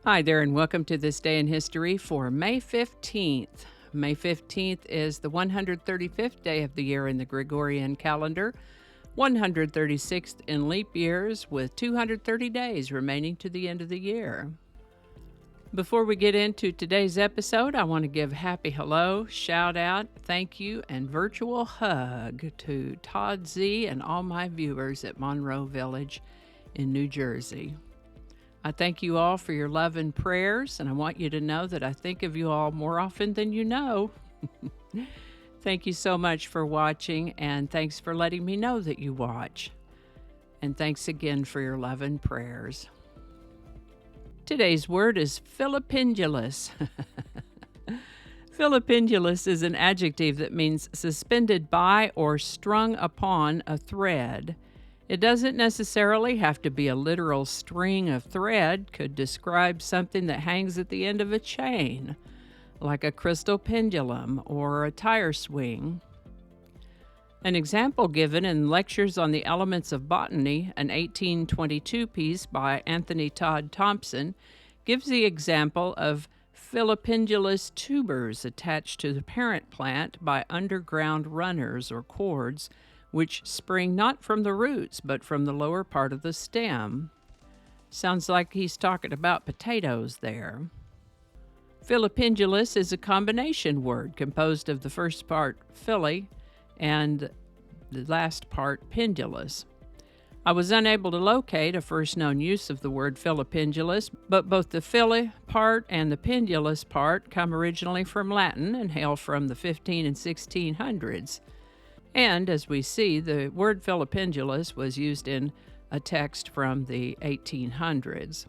Hi there, and welcome to this day in history for May 15th. May 15th is the 135th day of the year in the Gregorian calendar, 136th in leap years, with 230 days remaining to the end of the year. Before we get into today's episode, I want to give happy hello, shout out, thank you, and virtual hug to Todd Z and all my viewers at Monroe Village in New Jersey. I thank you all for your love and prayers, and I want you to know that I think of you all more often than you know. Thank you so much for watching, and thanks for letting me know that you watch. And thanks again for your love and prayers. Today's word is filipendulous. Filipendulous is an adjective that means suspended by or strung upon a thread. It doesn't necessarily have to be a literal string of thread. Could describe something that hangs at the end of a chain, like a crystal pendulum or a tire swing. An example given in Lectures on the Elements of Botany, an 1822 piece by Anthony Todd Thompson, gives the example of filipendulous tubers attached to the parent plant by underground runners or cords, which spring not from the roots, but from the lower part of the stem. Sounds like he's talking about potatoes there. Filipendulous is a combination word composed of the first part, fili, and the last part, pendulous. I was unable to locate a first known use of the word filipendulous, but both the fili part and the pendulous part come originally from Latin and hail from the 15 and 1600s. And, as we see, the word filipendulous was used in a text from the 1800s.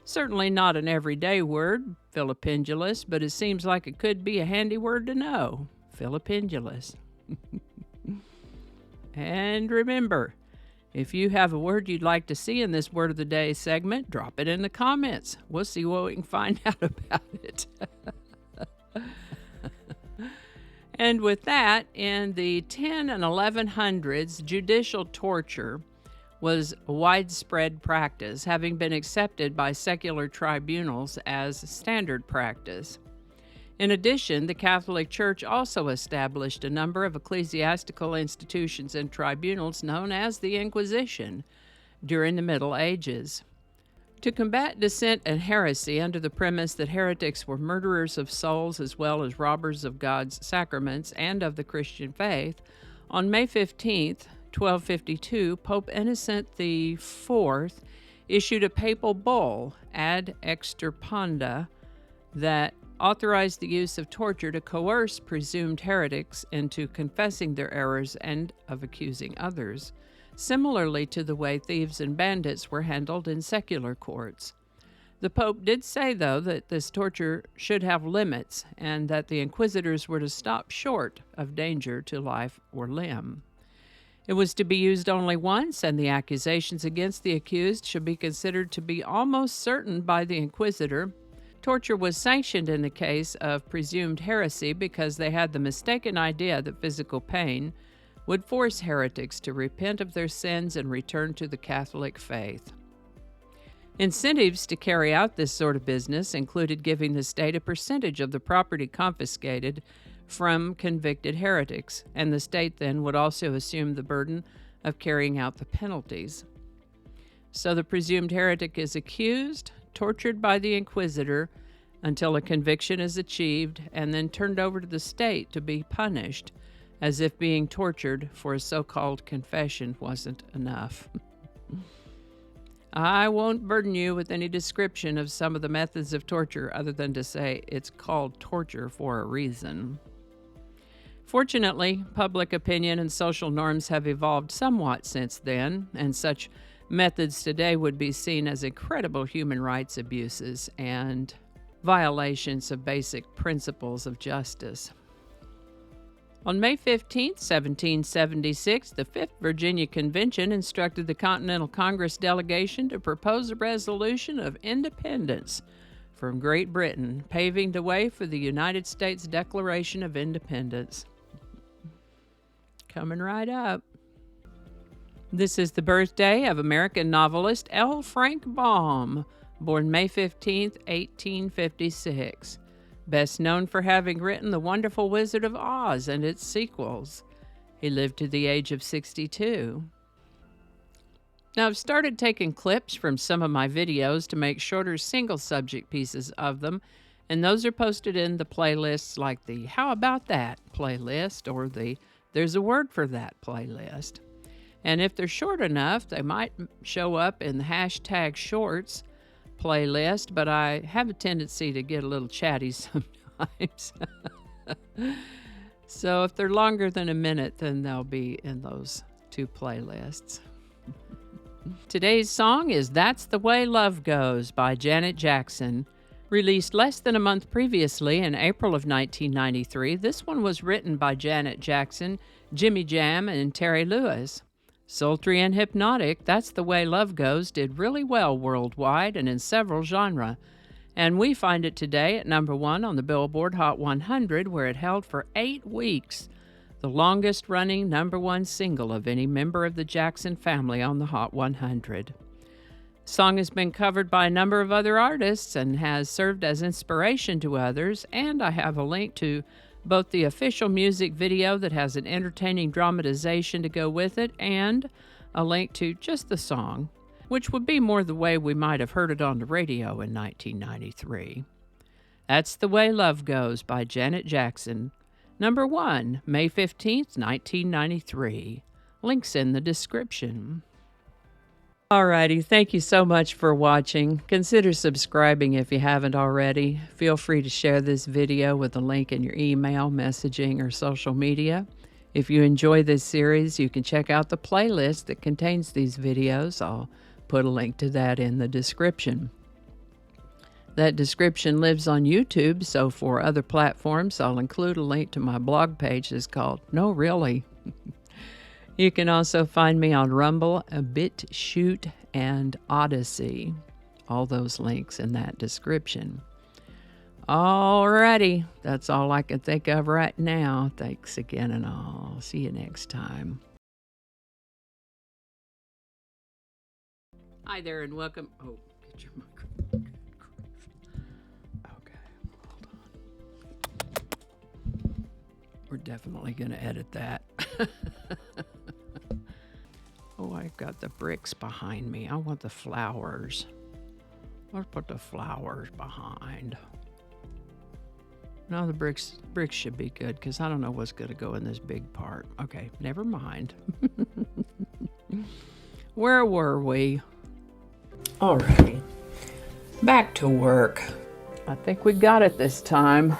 Certainly not an everyday word, filipendulous, but it seems like it could be a handy word to know. Filipendulous. And remember, if you have a word you'd like to see in this Word of the Day segment, drop it in the comments. We'll see what we can find out about it. And with that, in the 10 and 1100s, judicial torture was a widespread practice, having been accepted by secular tribunals as standard practice. In addition, the Catholic Church also established a number of ecclesiastical institutions and tribunals known as the Inquisition during the Middle Ages. To combat dissent and heresy under the premise that heretics were murderers of souls as well as robbers of God's sacraments and of the Christian faith, on May 15, 1252, Pope Innocent IV issued a papal bull, ad extirpanda, that authorized the use of torture to coerce presumed heretics into confessing their errors and of accusing others, similarly to the way thieves and bandits were handled in secular courts. The Pope did say, though, that this torture should have limits and that the inquisitors were to stop short of danger to life or limb. It was to be used only once, and the accusations against the accused should be considered to be almost certain by the inquisitor. Torture was sanctioned in the case of presumed heresy because they had the mistaken idea that physical pain would force heretics to repent of their sins and return to the Catholic faith. Incentives to carry out this sort of business included giving the state a percentage of the property confiscated from convicted heretics, and the state then would also assume the burden of carrying out the penalties. So the presumed heretic is accused, tortured by the inquisitor until a conviction is achieved, and then turned over to the state to be punished, as if being tortured for a so-called confession wasn't enough. I won't burden you with any description of some of the methods of torture other than to say it's called torture for a reason. Fortunately, public opinion and social norms have evolved somewhat since then, and such methods today would be seen as incredible human rights abuses and violations of basic principles of justice. On May 15, 1776, the Fifth Virginia Convention instructed the Continental Congress delegation to propose a resolution of independence from Great Britain, paving the way for the United States Declaration of Independence. Coming right up. This is the birthday of American novelist L. Frank Baum, born May 15th, 1856. Best known for having written The Wonderful Wizard of Oz and its sequels. He lived to the age of 62. Now, I've started taking clips from some of my videos to make shorter single subject pieces of them, and those are posted in the playlists like the How About That playlist or the There's a Word for That playlist. And if they're short enough, they might show up in the hashtag shorts playlist, but I have a tendency to get a little chatty sometimes. So if they're longer than a minute, then they'll be in those two playlists. Today's song is That's the Way Love Goes by Janet Jackson. Released less than a month previously in April of 1993, this one was written by Janet Jackson, Jimmy Jam, and Terry Lewis. Sultry and hypnotic, That's the Way Love Goes did really well worldwide and in several genres, and we find it today at number 1 on the Billboard Hot 100, where it held for 8 weeks, the longest-running number 1 single of any member of the Jackson family on the Hot 100. The song has been covered by a number of other artists and has served as inspiration to others, and I have a link to both the official music video that has an entertaining dramatization to go with it and a link to just the song, which would be more the way we might have heard it on the radio in 1993. That's the Way Love Goes by Janet Jackson. Number 1, May 15th, 1993. Links in the description. Alrighty, thank you so much for watching. Consider subscribing if you haven't already. Feel free to share this video with a link in your email, messaging, or social media. If you enjoy this series, you can check out the playlist that contains these videos. I'll put a link to that in the description. That description lives on YouTube, so for other platforms, I'll include a link to my blog page that's called No Really. You can also find me on Rumble, BitChute, and Odyssey. All those links in that description. Alrighty, that's all I can think of right now. Thanks again, and I'll see you next time. Hi there, and welcome. Oh, get your microphone. Okay, hold on. We're definitely going to edit that. Oh, I've got the bricks behind me. I want the flowers. Let's put the flowers behind. No, the bricks should be good because I don't know what's going to go in this big part. Okay, never mind. Where were we? Alrighty, back to work. I think we got it this time.